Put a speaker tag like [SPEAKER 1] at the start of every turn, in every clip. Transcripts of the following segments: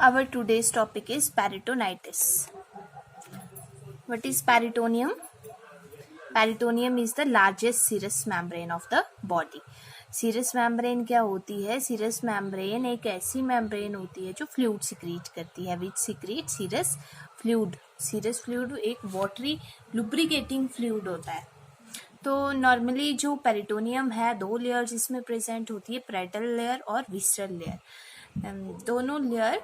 [SPEAKER 1] Our today's topic is peritonitis. What is peritoneum? Peritoneum is the largest serous membrane of the body. Serous membrane क्या होती है? Serous membrane एक ऐसी membrane होती है जो फ्लूइड सिक्रीट करती है, which secrete serous fluid. Serous fluid एक वाटरी लुब्रिकेटिंग फ्लूइड होता है. तो नॉर्मली जो पेरिटोनियम है, दो लेयर्स इसमें प्रेजेंट होती है, पैरेटल लेयर और विसरल लेयर. दोनों लेयर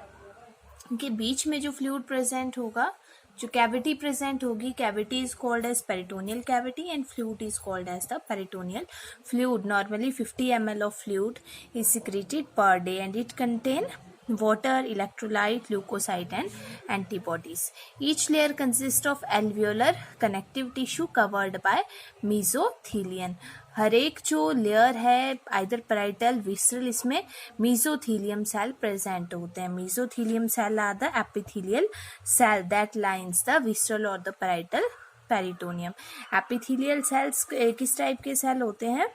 [SPEAKER 1] के बीच में जो फ्लूइड प्रेजेंट होगा, जो कैविटी प्रेजेंट होगी, cavity is called as peritoneal cavity and fluid is called as the peritoneal fluid. Normally 50 ml of fluid is secreted per day and it contain water, electrolyte, leukocyte and antibodies. Each layer consists of alveolar connective tissue covered by mesothelium. हर एक जो layer है, either parietal visceral, इसमें mesothelium cell present होते हैं. Mesothelium cell are the epithelial cell that lines the visceral और the parietal peritoneum. Epithelial cells किस type के सेल होते हैं?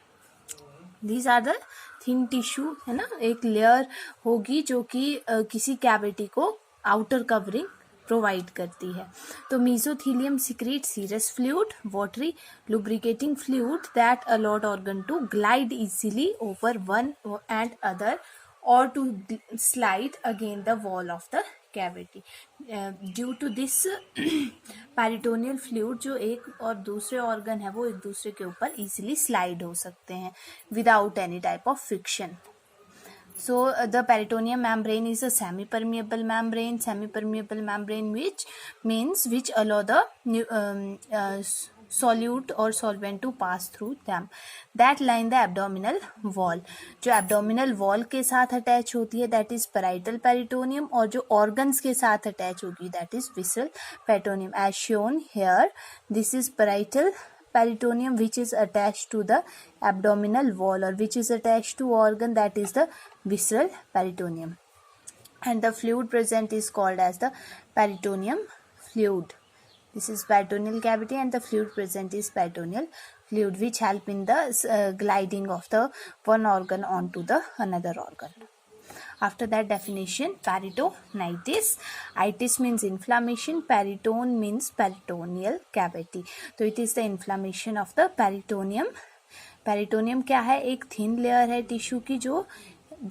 [SPEAKER 1] These are the thin tissue, है ना. एक लेयर होगी जो कि किसी कैविटी को आउटर कवरिंग प्रोवाइड करती है. तो mesothelium secretes serous fluid, watery lubricating fluid that allowed organ to glide easily over one and other or to slide against the wall of the cavity. Due to this peritoneal fluid, जो एक और दूसरे organ है वो एक दूसरे के ऊपर easily slide हो सकते हैं without any type of friction. So the peritoneum membrane is a semi-permeable membrane. Semi-permeable membrane, which means which allow the solute or solvent to pass through them. That line the abdominal wall. जो abdominal wall के साथ attach होती है, that is parietal peritoneum, और जो organs के साथ attach होगी, that is visceral peritoneum. As shown here, this is parietal peritoneum which is attached to the abdominal wall or which is attached to organ, that is the visceral peritoneum, and the fluid present is called as the peritoneum fluid. This is peritoneal cavity and the fluid present is peritoneal fluid, which help in the gliding of the one organ onto the another organ. After that definition, peritonitis. Itis means inflammation. Peritone means peritoneal cavity. तो it is the inflammation of the peritoneum. Peritoneum क्या है? एक thin layer है tissue की जो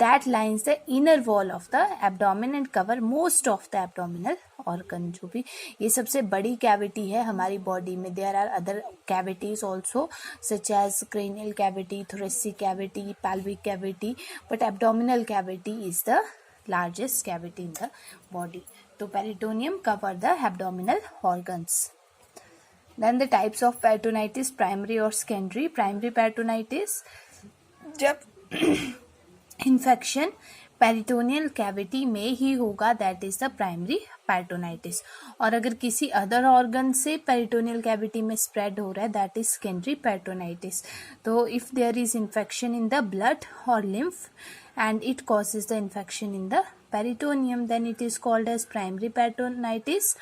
[SPEAKER 1] that lines the inner wall of the abdomen and cover most of the abdominal organ. जो भी ये सबसे बड़ी cavity है हमारी body में. There are other cavities also such as cranial cavity, thoracic cavity, pelvic cavity, but abdominal cavity is the largest cavity in the body. तो peritoneum cover the abdominal organs. Then the types of peritonitis, primary or secondary. Primary peritonitis, जब infection peritoneal cavity में ही होगा, that is the primary peritonitis. और अगर किसी other organ से पेरिटोनियल कैविटी में स्प्रेड हो रहा है, दैट इज सेकेंडरी पेरिटोनाइटिस. तो if there is infection in the blood और lymph and it causes the infection in the peritoneum, then it is called as primary peritonitis.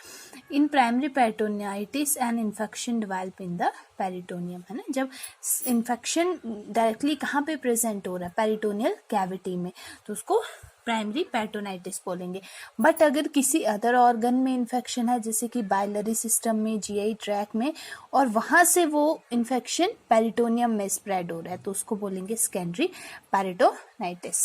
[SPEAKER 1] In primary peritonitis an infection develop in the peritoneum, है ना. जब infection directly कहाँ पे present हो रहा है? peritoneal cavity में, तो उसको प्राइमरी पेरिटोनाइटिस बोलेंगे. बट अगर किसी अदर ऑर्गन में इन्फेक्शन है, जैसे कि बाइलरी सिस्टम में, जीआई ट्रैक में, और वहाँ से वो इन्फेक्शन पेरिटोनियम में स्प्रेड हो रहा है, तो उसको बोलेंगे secondary peritonitis.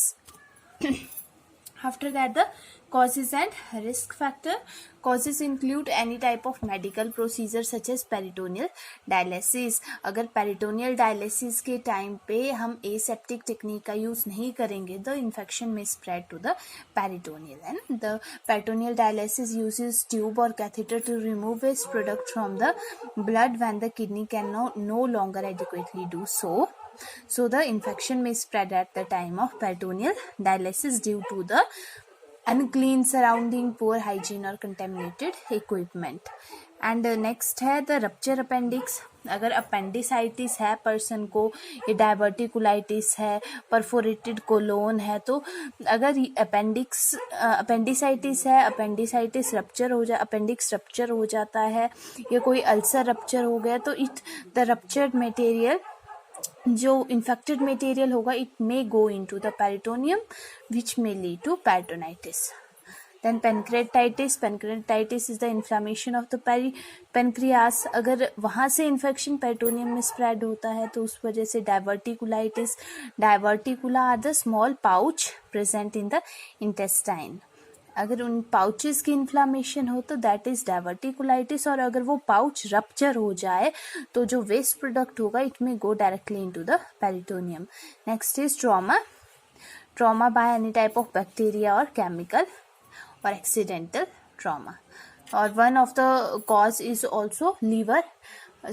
[SPEAKER 1] After that, the causes and risk factor. Causes include any type of medical procedure such as peritoneal dialysis. अगर peritoneal dialysis के टाइम पे हम aseptic technique का यूज़ नहीं करेंगे, the infection may spread to the peritoneal. And the peritoneal dialysis uses tube or catheter to remove waste product from the blood when the kidney can no longer adequately do so. So the infection may spread at the time of peritoneal dialysis due to the unclean surrounding, poor hygiene or contaminated equipment. And next है the rupture appendix. अगर appendicitis है person को, ये diverticulitis है, perforated colon है, तो अगर appendicitis है, अपेंडिसाइटिस रप्चर हो जाए, अपेंडिक्स रप्चर हो जाता है, या कोई अल्सर रप्चर हो गया, तो द रप्चर्ड मटेरियल, जो इन्फेक्टेड मटेरियल होगा, it may go into the peritoneum which may lead to peritonitis. Then pancreatitis is the inflammation of the pancreas. अगर वहाँ से इन्फेक्शन पेरिटोनियम में स्प्रेड होता है तो उस वजह से diverticulitis. Diverticula are the small pouch present in the intestine. अगर उन पाउचेस की इन्फ्लामेशन हो तो दैट इज डाइवर्टिकुलाइटिस, और अगर वो पाउच रप्चर हो जाए तो जो वेस्ट प्रोडक्ट होगा इट में go directly into the peritoneum. Next is trauma by any type of bacteria और chemical or accidental trauma. Or one of the cause is also liver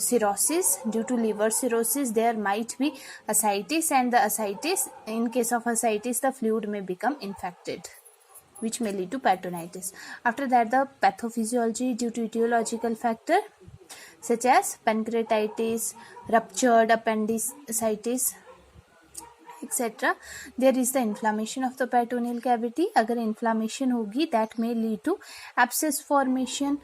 [SPEAKER 1] cirrhosis. Due to liver cirrhosis there might be ascites, and the ascites, in case of ascites the fluid may become infected which may lead to peritonitis. After that the pathophysiology due to etiological factor such as pancreatitis, ruptured appendicitis, etc. There is the inflammation of the peritoneal cavity. अगर inflammation होगी that may lead to abscess formation.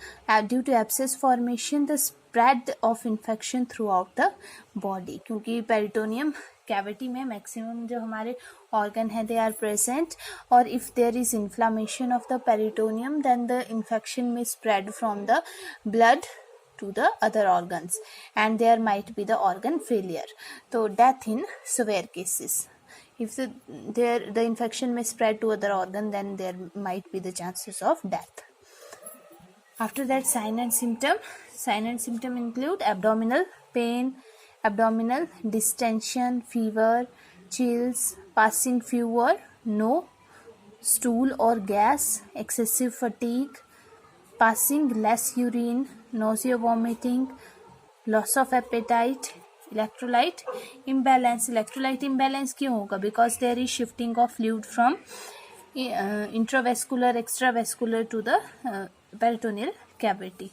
[SPEAKER 1] Due to abscess formation the spread of infection throughout the body. क्योंकि peritoneum cavity में maximum जो हमारे organ है they are present, और if there is inflammation of the peritoneum then the infection may spread from the blood to the other organs and there might be the organ failure. So death in severe cases. If the infection may spread to other organ then there might be the chances of death. After that sign and symptom include abdominal pain, abdominal distension, fever, chills, passing fever, no stool or gas, excessive fatigue, passing less urine, nausea, vomiting, loss of appetite, electrolyte imbalance. Electrolyte imbalance क्यों होगा? Because there is shifting of fluid from intravascular extravascular to the peritoneal cavity.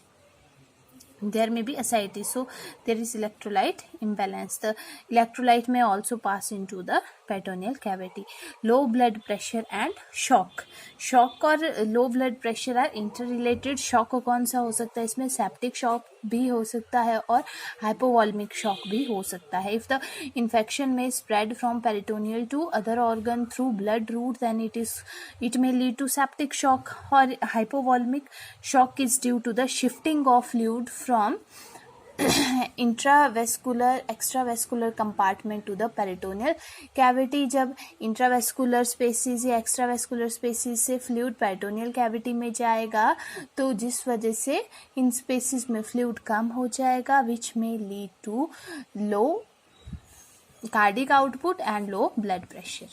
[SPEAKER 1] There may be ascites, so there is electrolyte imbalance. The electrolyte may also pass into the peritoneal cavity. Low blood pressure and shock और low blood pressure are interrelated. shock कौन सा हो सकता है इसमें? septic shock भी हो सकता है और hypovolemic shock भी हो सकता है. If the infection may spread from peritoneal to other organ through blood route then it may lead to septic shock, or hypovolemic shock is due to the shifting of fluid from intravascular extravascular compartment to the peritoneal cavity. जब intravascular spaces या extravascular spaces से fluid peritoneal cavity में जाएगा तो जिस वजह से इन spaces में fluid कम हो जाएगा which may lead to low cardiac output and low blood pressure.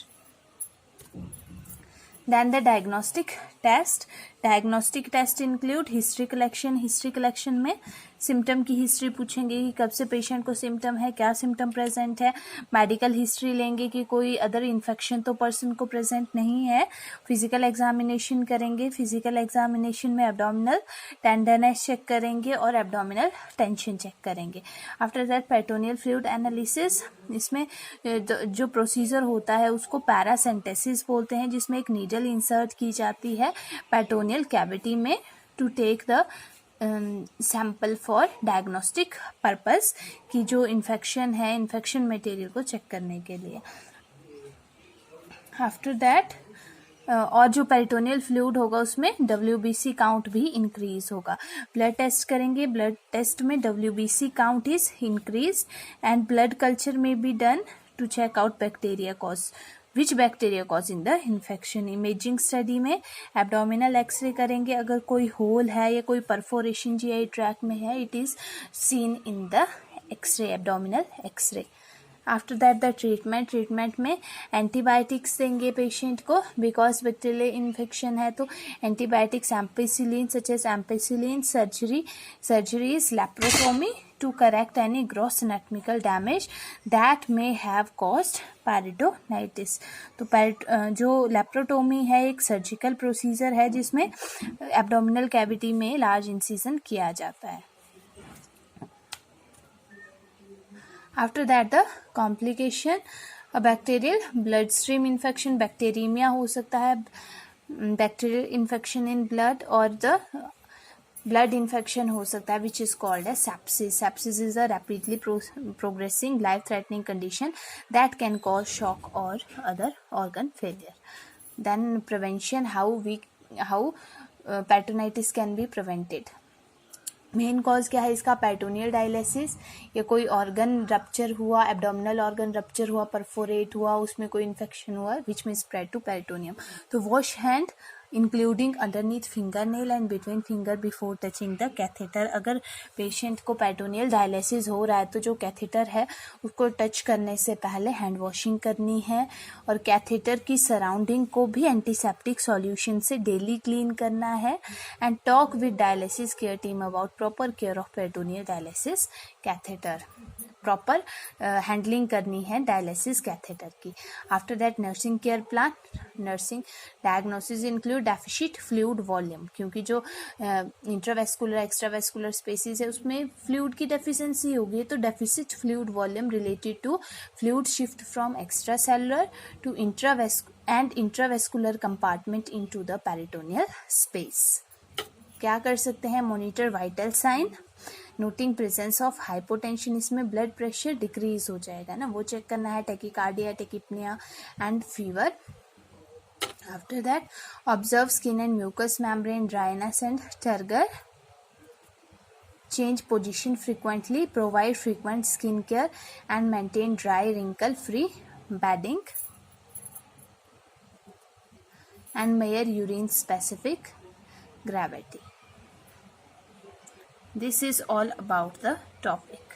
[SPEAKER 1] Then the diagnostic test include history collection में सिम्टम की हिस्ट्री पूछेंगे कि कब से पेशेंट को सिम्टम है, क्या सिम्टम प्रेजेंट है. मेडिकल हिस्ट्री लेंगे कि कोई अदर इन्फेक्शन तो पर्सन को प्रेजेंट नहीं है. फिजिकल एग्जामिनेशन करेंगे. फिजिकल एग्जामिनेशन में एब्डोमिनल टेंडरनेस चेक करेंगे और एब्डोमिनल टेंशन चेक करेंगे. After that peritoneal fluid analysis. इसमें जो प्रोसीजर होता है उसको पैरासेंटेसिस बोलते हैं, जिसमें एक नीडल इंसर्ट की जाती है पेरिटोनियल कैविटी में to take the sample for diagnostic purpose कि जो इन्फेक्शन है इन्फेक्शन मटेरियल को चेक करने के लिए. आफ्टर दैट और जो पेरिटोनियल फ्लूइड होगा उसमें WBC काउंट भी इंक्रीज होगा. ब्लड टेस्ट करेंगे. ब्लड टेस्ट में WBC count is increase and blood culture में be done to check out bacteria cause which bacteria cause in the infection. Imaging study में abdominal X ray करेंगे. अगर कोई whole है या कोई परफोरेशन GI ट्रैक में है it is seen in the x-ray, abdominal x-ray. After that the treatment में एंटीबायोटिक्स देंगे पेशेंट को बिकॉज बैक्टीरियल इन्फेक्शन है तो antibiotics ampicillin such as ampicillin. Surgery is laparotomy to correct any gross anatomical damage that may have caused peritonitis. तो जो laparotomy है एक surgical procedure है जिसमें एब्डोमिनल कैविटी में लार्ज इंसिजन किया जाता है. After that the complication. Bacterial blood stream infection, bacteraemia हो सकता है, बैक्टीरियल इन्फेक्शन इन ब्लड, और द ब्लड इन्फेक्शन हो सकता है which is called as sepsis. Sepsis is a rapidly progressing life threatening condition that can cause shock और other organ failure. Then prevention, how we how peritonitis can be prevented. Main cause क्या है इसका? Peritoneal dialysis, या कोई organ rupture हुआ, abdominal organ rupture हुआ, perforate हुआ, उसमें कोई इन्फेक्शन हुआ विच में स्प्रेड टू पेरिटोनियम. तो wash hand including underneath finger nail and between finger before touching the catheter. अगर पेशेंट को पेरिटोनियल डायलिसिस हो रहा है तो जो कैथेटर है उसको टच करने से पहले हैंड वॉशिंग करनी है, और कैथेटर की सराउंडिंग को भी एंटीसेप्टिक सॉल्यूशन से डेली क्लीन करना है. And talk with dialysis care team about proper care of peritoneal dialysis catheter. Proper handling करनी है डायलिसिस कैथेटर की. After that nursing care plan. Nursing diagnosis include deficit fluid volume, क्योंकि जो intravascular एक्स्ट्रावेस्कुलर spaces है उसमें fluid की deficiency होगी, तो deficit fluid volume related to fluid shift from extracellular to intravascular compartment into the peritoneal space. क्या कर सकते हैं? Monitor vital sign, noting presence of hypotension, इसमें ब्लड प्रेशर डिक्रीज हो जाएगा ना, वो चेक करना है. Tachycardia, tachypnea and fever. After that observe skin and mucous membrane dryness and turgor. Change position frequently, provide frequent skin care and maintain dry wrinkle free bedding, and measure urine specific gravity. This is all about the topic.